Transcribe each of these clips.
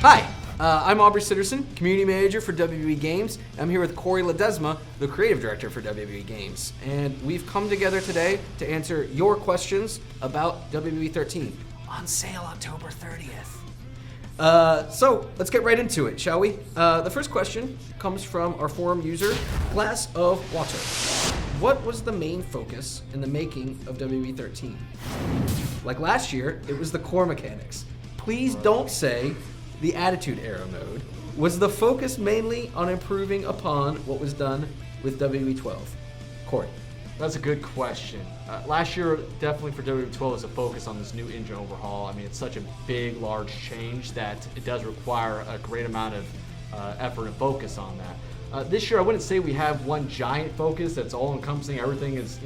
Hi, I'm Aubrey Sitterson, Community Manager for WWE Games. I'm here with Cory Ledesma, the Creative Director for WWE Games. And we've come together today to answer your questions about WWE 13, on sale October 30th. So let's get right into it, shall we? The first question comes from our forum user, Glass of Water. What was the main focus in the making of WWE 13? Like last year, it was the core mechanics. Please don't say the Attitude Era mode. Was the focus mainly on improving upon what was done with WWE 12? Cory. That's a good question. Last year, definitely for WWE 12, was a focus on this new engine overhaul. I mean, it's such a big, large change that it does require a great amount of effort and focus on that. This year, I wouldn't say we have one giant focus that's all-encompassing. Everything is,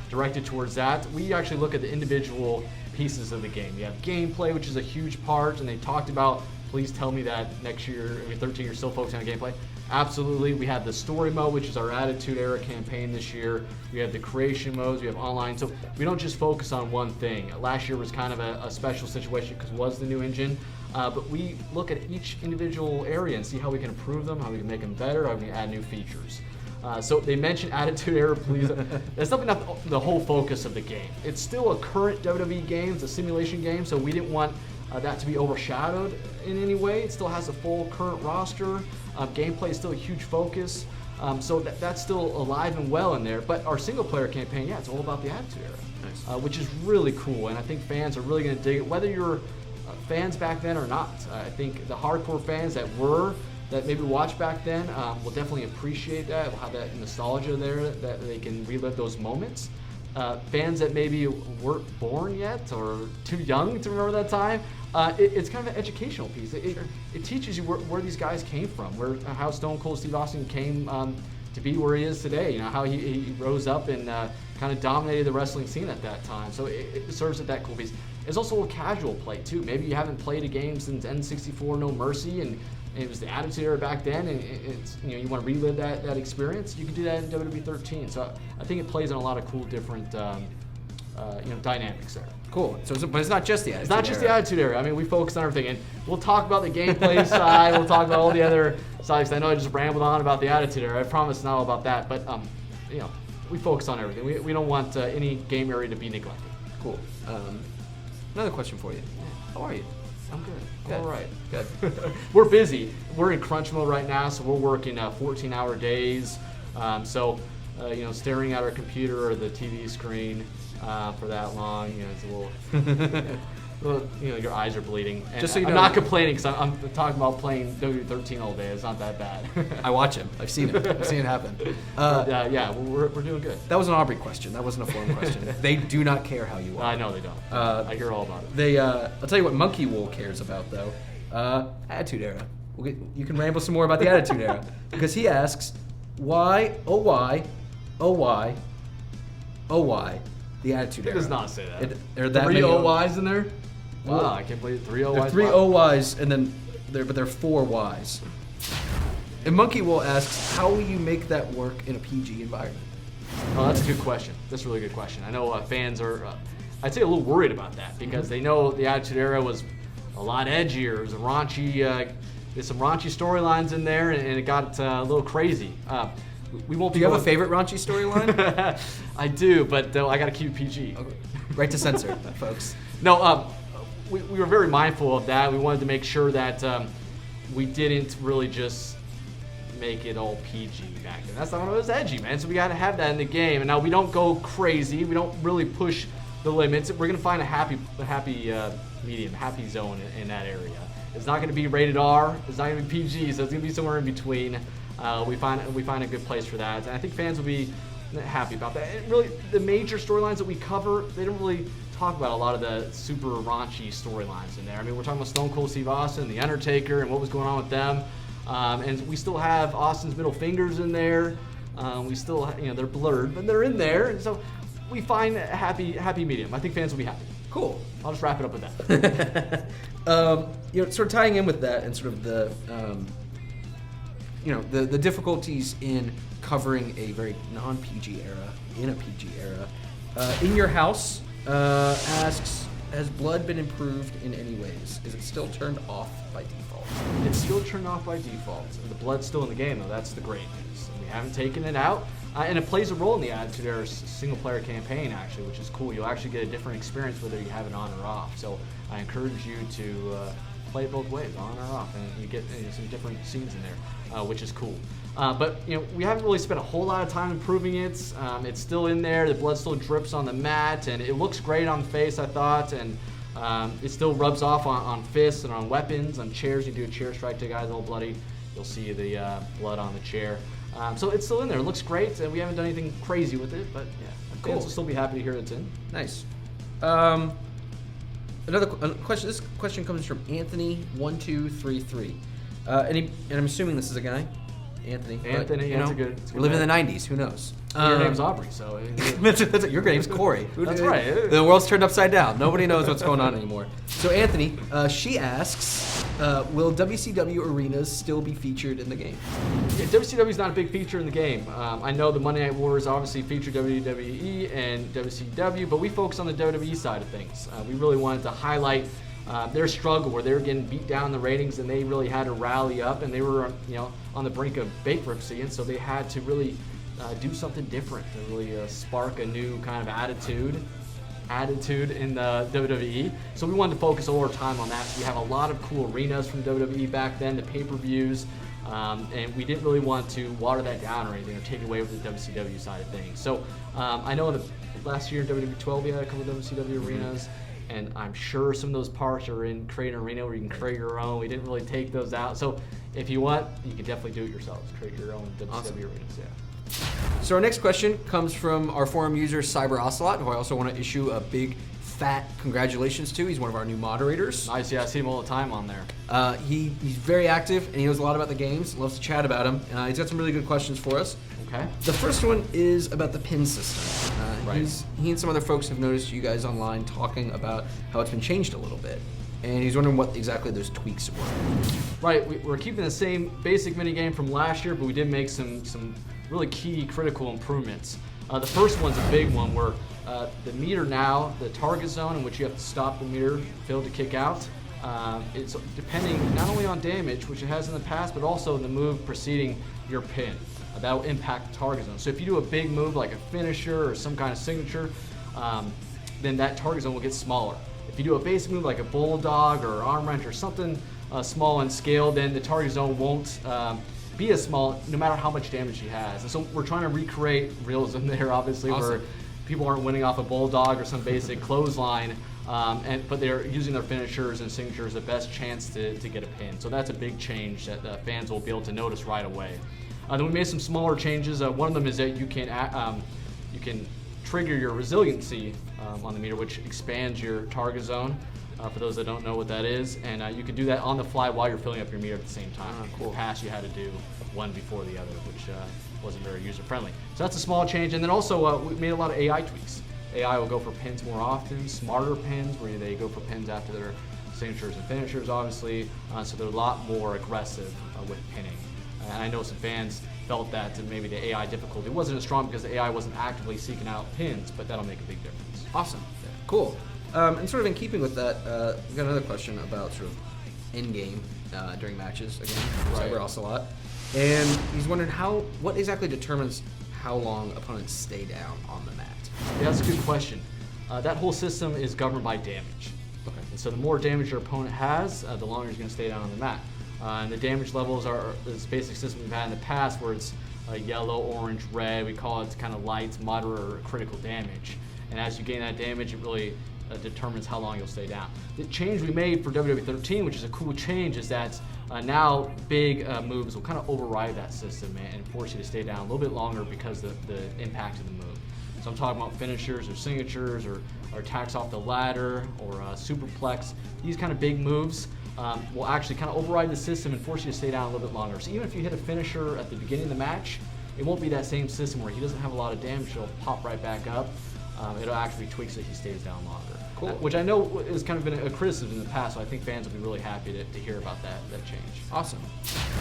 directed towards that. We actually look at the individual pieces of the game. You have gameplay, which is a huge part, and they talked about, please tell me that next year, 13, you're still focusing on gameplay. Absolutely. We have the story mode, which is our Attitude Era campaign this year. We have the creation modes, we have online. So we don't just focus on one thing. Last year was kind of a special situation because it was the new engine. But we look at each individual area and see how we can improve them, how we can make them better, how we can add new features. So they mentioned Attitude Era, please. That's definitely not the whole focus of the game. It's still a current WWE game, it's a simulation game, so we didn't want that to be overshadowed in any way. It still has a full current roster. Gameplay is still a huge focus. So that's still alive and well in there. But our single player campaign, it's all about the Attitude Era, nice. Which is really cool. And I think fans are really going to dig it, whether you're fans back then or not. I think the hardcore fans that maybe watched back then will definitely appreciate that. We'll have that nostalgia there, that they can relive those moments. Fans that maybe weren't born yet or too young to remember that time, it's kind of an educational piece. It teaches you where these guys came from, how Stone Cold Steve Austin came to be where he is today. How he rose up and kind of dominated the wrestling scene at that time. So it serves as that cool piece. It's also a casual play too. Maybe you haven't played a game since N64 No Mercy, and it was the Attitude Era back then, and it's you want to relive that experience. You can do that in WWE 13. So I think it plays on a lot of cool different dynamics there. Cool. But it's not just the Attitude Era. It's not just the Attitude Era. I mean, we focus on everything, and we'll talk about the gameplay side. We'll talk about all the other sides. I know I just rambled on about the Attitude Era. I promise it's not all about that, but we focus on everything. We don't want any game area to be neglected. Cool. Another question for you. How are you? I'm good. Good. All right. Good. We're busy. We're in crunch mode right now, so we're working 14-hour days. Staring at our computer or the TV screen for that long, it's a little, your eyes are bleeding. And just so you I'm know, not complaining because I'm talking about playing WWE13 all day. It's not that bad. I watch him. I've seen it. I've seen it happen. We're doing good. That was an Aubrey question. That wasn't a forum question. They do not care how you are. I know they don't. I hear all about it. I'll tell you what Monkey Wool cares about, though. Attitude Era. You can ramble some more about the Attitude Era. Because he asks, why, the Attitude Era? It does not say that. There are that 3 many OYs in there? Wow, I can't believe 3 OYs. There are 3 OYs, and then there are 4 Ys. And Monkey Wool asks, how will you make that work in a PG environment? Oh, that's a good question. That's a really good question. I know fans are, I'd say, a little worried about that because they know the Attitude Era was a lot edgier. It was a raunchy, there's some raunchy storylines in there, and it got a little crazy. We won't. Do you have a favorite raunchy storyline? I do, but I got to keep it PG. Okay. Right to censor, folks. No, we were very mindful of that. We wanted to make sure that we didn't really just make it all PG back then. That's not what it was, edgy, man. So we got to have that in the game. And now we don't go crazy. We don't really push the limits. We're gonna find a happy medium, happy zone in that area. It's not gonna be rated R. It's not gonna be PG. So it's gonna be somewhere in between. We find a good place for that, and I think fans will be happy about that. And really, the major storylines that we cover, they don't really talk about a lot of the super raunchy storylines in there. I mean, we're talking about Stone Cold Steve Austin, The Undertaker, and what was going on with them. And we still have Austin's middle fingers in there. We still, they're blurred, but they're in there. And so we find a happy medium. I think fans will be happy. Cool. I'll just wrap it up with that. Sort of tying in with that and sort of the the difficulties in covering a very non-PG era in a PG era. In Your House asks, has blood been improved in any ways? Is it still turned off by default? It's still turned off by default. The blood's still in the game, though. That's the great news. We haven't taken it out, and it plays a role in the Attitude Era single-player campaign, actually, which is cool. You'll actually get a different experience whether you have it on or off. So I encourage you to play it both ways, on or off, and you get some different scenes in there, which is cool. But we haven't really spent a whole lot of time improving it. It's still in there. The blood still drips on the mat, and it looks great on the face, I thought. And it still rubs off on fists and on weapons, on chairs. You do a chair strike to a guy that's all bloody, you'll see the blood on the chair. So it's still in there. It looks great, and we haven't done anything crazy with it. But yeah, fans will still be happy to hear it's in. Nice. Another question. This question comes from Anthony1233, and I'm assuming this is a guy. Anthony, that's a good. We live in the '90s. Who knows? Your name's Aubrey, so that's it. Your name's Cory. That's right. The world's turned upside down. Nobody knows what's going on anymore. So Anthony, she asks, will WCW arenas still be featured in the game? Yeah, WCW is not a big feature in the game. I know the Monday Night Wars obviously feature WWE and WCW, but we focus on the WWE side of things. We really wanted to highlight their struggle where they were getting beat down in the ratings, and they really had to rally up, and they were on the brink of bankruptcy, and so they had to really do something different to really spark a new kind of attitude in the WWE. So we wanted to focus all our time on that. So we have a lot of cool arenas from WWE back then, the pay-per-views, and we didn't really want to water that down or anything or take away with the WCW side of things. So I know that last year in WWE 12 we had a couple of WCW arenas, and I'm sure some of those parts are in Create an Arena where you can create your own. We didn't really take those out. So if you want, you can definitely do it yourselves. Create your own WCW arenas, So our next question comes from our forum user Cyber Ocelot, who I also want to issue a big fat congratulations to. He's one of our new moderators. Nice, yeah, I see him all the time on there. He's very active, and he knows a lot about the games, loves to chat about them. He's got some really good questions for us. Okay. The first one is about the pin system. Right. He and some other folks have noticed you guys online talking about how it's been changed a little bit. And he's wondering what exactly those tweaks were. Right, we're keeping the same basic minigame from last year, but we did make some really key critical improvements. The first one's a big one where the meter now, the target zone in which you have to stop the meter, failed to kick out, it's depending not only on damage, which it has in the past, but also the move preceding your pin. That will impact the target zone. So if you do a big move like a finisher or some kind of signature, then that target zone will get smaller. If you do a basic move like a bulldog or arm wrench or something small in scale, then the target zone won't be as small no matter how much damage he has. And so we're trying to recreate realism there, obviously, where people aren't winning off a bulldog or some basic clothesline, but they're using their finishers and signatures the best chance to get a pin. So that's a big change that fans will be able to notice right away. Then we made some smaller changes. One of them is that you can trigger your resiliency on the meter, which expands your target zone. For those that don't know what that is, and you can do that on the fly while you're filling up your meter at the same time. Cool. In the past, you had to do one before the other, which wasn't very user-friendly. So that's a small change. And then also, we made a lot of AI tweaks. AI will go for pins more often, smarter pins, where they go for pins after their signatures and finishers, obviously. So they're a lot more aggressive with pinning. And I know some fans felt that maybe the AI difficulty wasn't as strong because the AI wasn't actively seeking out pins, but that'll make a big difference. Awesome. Cool. And sort of in keeping with that, we've got another question about sort of in-game during matches, again, Cyber Ocelot. And he's wondering what exactly determines how long opponents stay down on the mat? Yeah, that's a good question. That whole system is governed by damage. Okay. And so the more damage your opponent has, the longer he's going to stay down on the mat. And the damage levels are this basic system we've had in the past where it's yellow, orange, red. We call it kind of light, moderate, or critical damage. And as you gain that damage, it really determines how long you'll stay down. The change we made for WWE 13, which is a cool change, is that now big moves will kind of override that system and force you to stay down a little bit longer because of the impact of the move. So I'm talking about finishers or signatures or attacks off the ladder or superplex. These kind of big moves will actually kind of override the system and force you to stay down a little bit longer. So even if you hit a finisher at the beginning of the match, it won't be that same system where he doesn't have a lot of damage. It'll pop right back up. It'll actually tweak so he stays down longer. Cool. Which I know has kind of been a criticism in the past, so I think fans will be really happy to hear about that change. Awesome.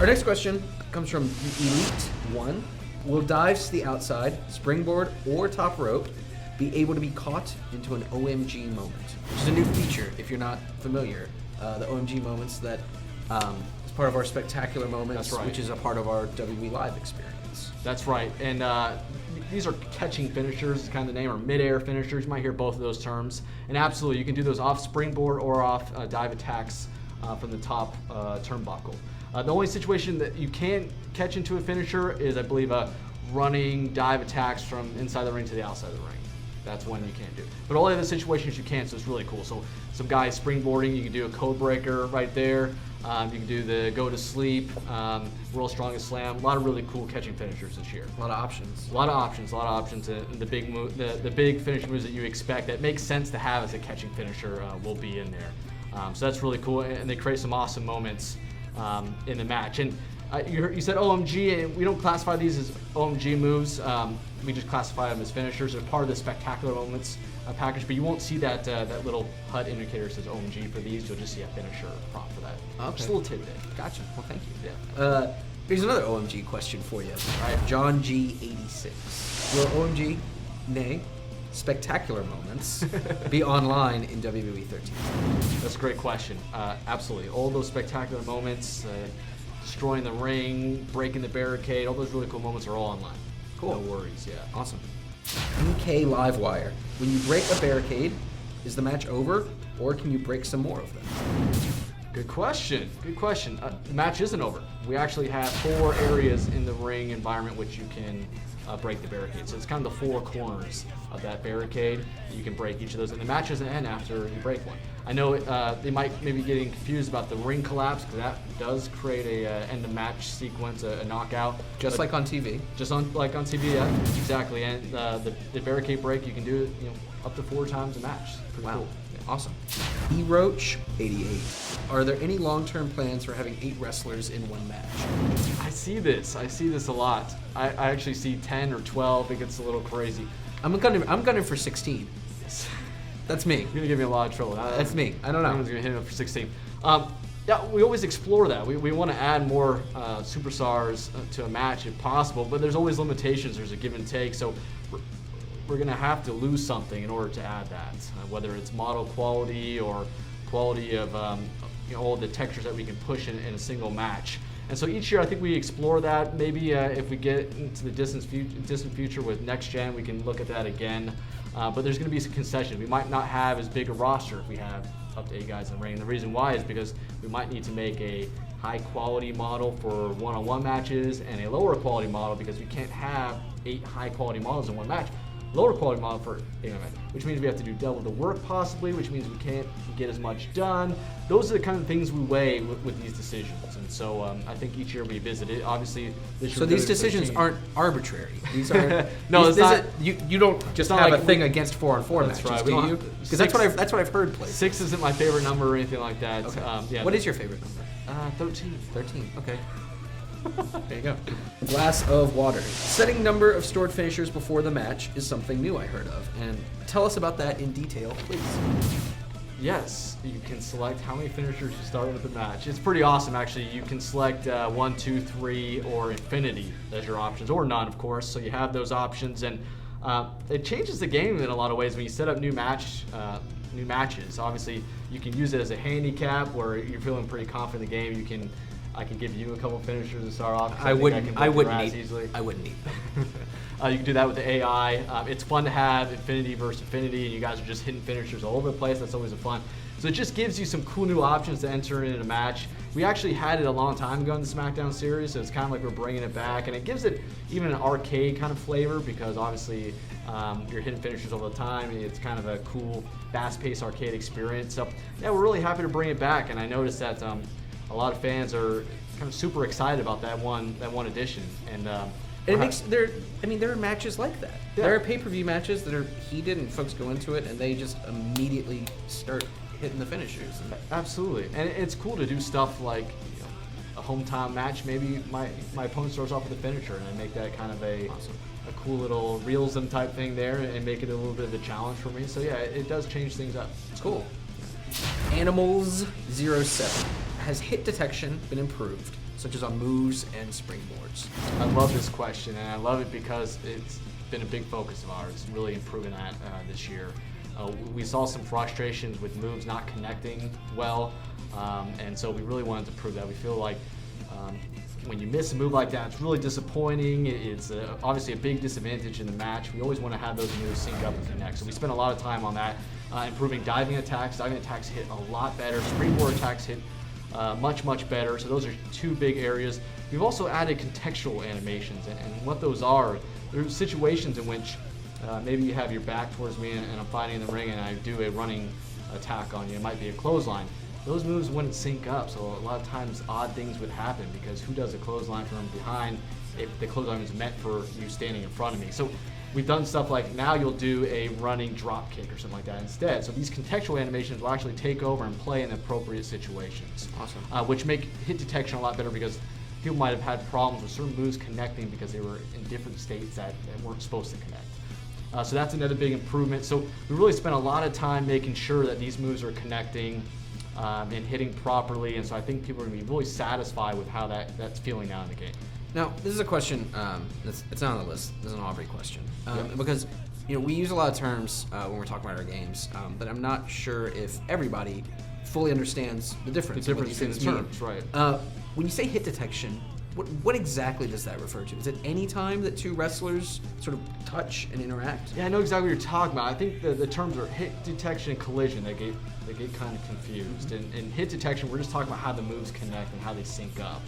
Our next question comes from Elite 1. Will dives to the outside, springboard, or top rope be able to be caught into an OMG moment, which is a new feature if you're not familiar. The OMG moments that is part of our spectacular moments, That's right. which is a part of our WWE Live experience. That's right. And these are catching finishers, is kind of the name, or mid-air finishers. You might hear both of those terms. And absolutely, you can do those off springboard or off dive attacks from the top turnbuckle. The only situation that you can't catch into a finisher is, I believe, running dive attacks from inside the ring to the outside of the ring. That's one you can't do. But all the other situations you can, so it's really cool. So some guys springboarding, you can do a code breaker right there. You can do the go to sleep, world's strongest slam. A lot of really cool catching finishers this year. A lot of options. A lot of options. And the big the big finishing moves that you expect that makes sense to have as a catching finisher will be in there. So that's really cool, and they create some awesome moments in the match. And you said OMG, and we don't classify these as OMG moves. We just classify them as finishers. They're part of the spectacular moments package, but you won't see that little HUD indicator that says OMG for these. You'll just see a finisher prompt for that. Okay. Just a little tidbit. Gotcha. Well, thank you. Yeah. Here's another OMG question for you. All right, John G86. Will OMG, nay, spectacular moments be online in WWE 13? That's a great question. Absolutely. All those spectacular moments, destroying the ring, breaking the barricade, all those really cool moments are all online. Cool. No worries, yeah. Awesome. BK Livewire. When you break a barricade, is the match over, or can you break some more of them? Good question. The match isn't over. We actually have 4 areas in the ring environment which you can break the barricade. So it's kind of the 4 corners of that barricade. You can break each of those, and the match doesn't end after you break one. I know they might maybe getting confused about the ring collapse, because that does create a end of match sequence, a knockout. Just like on TV. Just like on TV, yeah, exactly. And the barricade break, you can do it, up to 4 times a match. Pretty Wow. cool. Yeah. Awesome. E-Roach 88. Are there any long-term plans for having 8 wrestlers in one match? I see this a lot. I actually see 10 or 12. It gets a little crazy. I'm gunning for 16. That's me. You're gonna give me a lot of trouble. That's me. I don't know. Everyone's gonna hit him for 16. Yeah, we always explore that. We want to add more superstars to a match if possible, but there's always limitations. There's a give and take. So we're gonna have to lose something in order to add that, whether it's model quality or quality of all the textures that we can push in a single match. And so each year, I think we explore that. Maybe if we get into the distant future with next gen, we can look at that again. But there's going to be some concessions. We might not have as big a roster if we have up to 8 guys in the ring. And the reason why is because we might need to make a high quality model for one-on-one matches and a lower quality model, because we can't have 8 high quality models in one match. Lower quality model for which means we have to do double the work possibly, which means we can't get as much done. Those are the kind of things we weigh with these decisions, and so I think each year we visit it. Obviously, this year. So these decisions aren't arbitrary. These are no, it's not. You don't just not have like a thing against 4-on-4 That's matches, right. do you? Because that's what I've heard played. 6 isn't my favorite number or anything like that. Okay. What is your favorite number? 13. 13. Okay. There you go. Glass of water. Setting number of stored finishers before the match is something new I heard of. And tell us about that in detail, please. Yes, you can select how many finishers you start with the match. It's pretty awesome, actually. You can select 1, 2, 3, or infinity as your options, or none, of course. So you have those options, and it changes the game in a lot of ways when you set up new matches. Obviously, you can use it as a handicap where you're feeling pretty confident in the game. I can give you a couple finishers to start off. I wouldn't need easily. I wouldn't need them. You can do that with the AI. It's fun to have infinity versus infinity, and you guys are just hitting finishers all over the place. That's always a fun. So it just gives you some cool new options to enter in a match. We actually had it a long time ago in the SmackDown series, so it's kind of like we're bringing it back, and it gives it even an arcade kind of flavor, because obviously you're hitting finishers all the time. It's kind of a cool, fast-paced arcade experience. So yeah, we're really happy to bring it back, and I noticed that a lot of fans are kind of super excited about that one edition, and it makes there are matches like that. Yeah. There are pay-per-view matches that are heated, and folks go into it and they just immediately start hitting the finishers. Absolutely, and it's cool to do stuff like a hometown match. Maybe my opponent starts off with a finisher, and I make that kind of a cool little realism type thing there, and make it a little bit of a challenge for me. So yeah, it does change things up. It's cool. Animals 07. Has hit detection been improved, such as on moves and springboards? I love this question, and I love it because been a big focus of ours, really improving that this year. We saw some frustrations with moves not connecting well, and so we really wanted to prove that. We feel like when you miss a move like that, it's really disappointing. It's obviously a big disadvantage in the match. We always want to have those moves sync up and connect. So we spent a lot of time on that, improving diving attacks. Diving attacks hit a lot better. Springboard attacks hit much better. So those are two big areas. We've also added contextual animations, and what those are, there's situations in which maybe you have your back towards me and I'm fighting in the ring and I do a running attack on you. It might be a clothesline. Those moves wouldn't sync up, so a lot of times odd things would happen because who does a clothesline from behind if the clothesline was meant for you standing in front of me? So we've done stuff like now you'll do a running drop kick or something like that instead. So these contextual animations will actually take over and play in appropriate situations. Awesome. Which make hit detection a lot better because people might have had problems with certain moves connecting because they were in different states that weren't supposed to connect. So that's another big improvement. So we really spent a lot of time making sure that these moves are connecting and hitting properly, and so I think people are going to be really satisfied with how that's feeling now in the game. Now, this is a question it's not on the list. This is an Aubrey question. Because we use a lot of terms when we're talking about our games, but I'm not sure if everybody fully understands the difference. The difference in the terms, right. When you say hit detection, what exactly does that refer to? Is it any time that two wrestlers sort of touch and interact? Yeah, I know exactly what you're talking about. I think the terms are hit detection and collision. They get kind of confused. And hit detection, we're just talking about how the moves connect and how they sync up.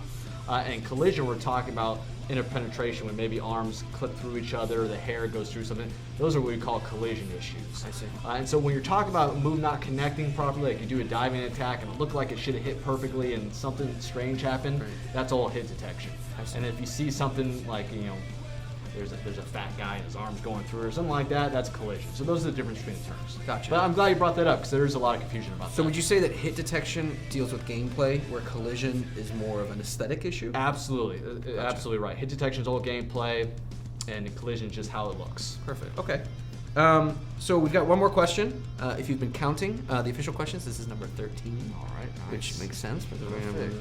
And collision, we're talking about interpenetration when maybe arms clip through each other, the hair goes through something. Those are what we call collision issues. I see. And so when you're talking about a move not connecting properly, like you do a diving attack and it looked like it should have hit perfectly and something strange happened, right. That's all hit detection. I see. And if you see something like, there's a fat guy and his arm's going through or something like that, that's collision. So those are the difference between the terms. Gotcha. But I'm glad you brought that up because there is a lot of confusion about that. So would you say that hit detection deals with gameplay, where collision is more of an aesthetic issue? Absolutely. Gotcha. Absolutely right. Hit detection is all gameplay, and collision is just how it looks. Perfect. Okay. So we've got one more question. If you've been counting the official questions, this is number 13. All right. Nice. Which makes sense. Perfect.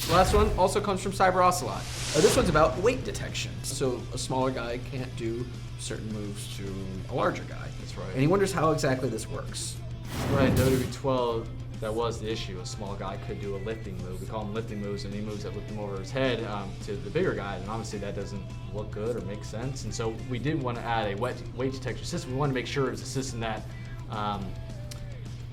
The last one also comes from Cyber Ocelot. This one's about weight detection. So a smaller guy can't do certain moves to a larger guy. That's right. And he wonders how exactly this works. Right, in WWE 12, that was the issue. A small guy could do a lifting move. We call them lifting moves, and he moves that lift him over his head to the bigger guy. And obviously that doesn't look good or make sense. And so we did want to add a weight detection system. We wanted to make sure it was a system that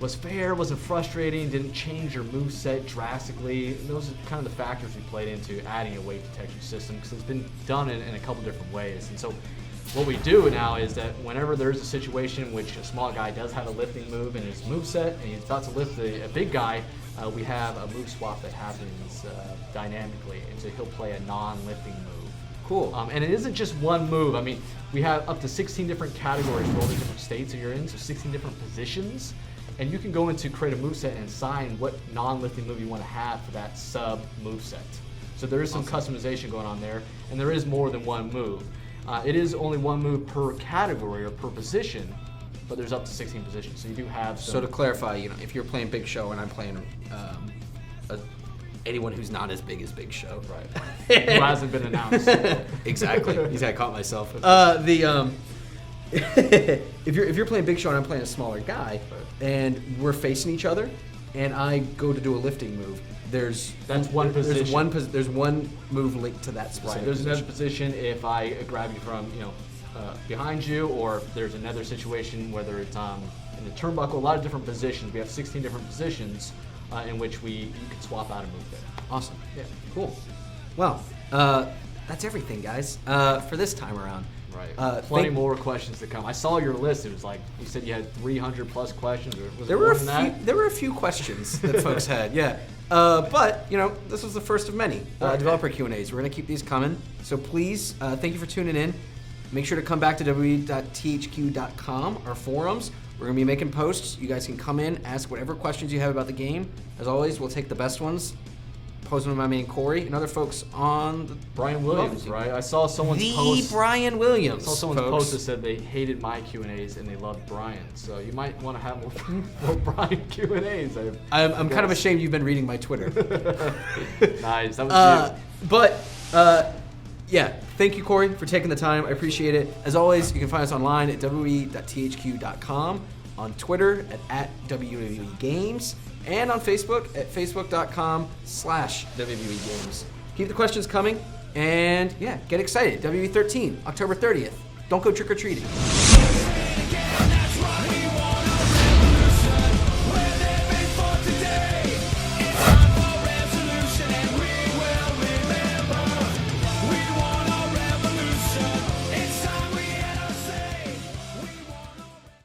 was fair, wasn't frustrating, didn't change your move set drastically. Those are kind of the factors we played into adding a weight detection system because it's been done in a couple different ways. And so what we do now is that whenever there's a situation in which a small guy does have a lifting move in his moveset and he's about to lift a big guy, we have a move swap that happens dynamically, and so he'll play a non-lifting move. Cool. And it isn't just one move. I mean, we have up to 16 different categories for all the different states that you're in, so 16 different positions. And you can go into create a moveset and assign what non-lifting move you want to have for that sub moveset. So there is some customization going on there, and there is more than one move. It is only one move per category or per position, but there's up to 16 positions. So you do have some. So to clarify, if you're playing Big Show and I'm playing anyone who's not as big as Big Show, right? Who hasn't been announced. Exactly. I caught myself. If you're playing Big Show and I'm playing a smaller guy, and we're facing each other, and I go to do a lifting move, that's one position. There's one move linked to that specific. Right. There's position. another position if I grab you from behind you, or if there's another situation whether it's in the turnbuckle. A lot of different positions. We have 16 different positions in which you can swap out a move there. Awesome. Yeah. Cool. Well, that's everything, guys, for this time around. Right. Plenty more questions to come. I saw your list. It was like you said you had 300 plus questions. Or was there it were more a than few. that? There were a few questions that folks had. Yeah. But this was the first of many developer Q&As. We're gonna keep these coming. So please, thank you for tuning in. Make sure to come back to www.thq.com, our forums. We're gonna be making posts. You guys can come in, ask whatever questions you have about the game. As always, we'll take the best ones. Pose them to my man Cory and other folks on the Brian Williams, right? I saw someone's post. Brian Williams. I saw someone's folks. post that said they hated my Q&As and they loved Brian. So you might want to have more Brian Q&As. I'm kind of ashamed you've been reading my Twitter. Nice, that was you. But Yeah, thank you, Cory, for taking the time. I appreciate it. As always, you can find us online at wwe.thq.com, on Twitter at WWE Games, and on Facebook at facebook.com/WWE Games. Keep the questions coming, and yeah, get excited. WWE 13, October 30th. Don't go trick-or-treating.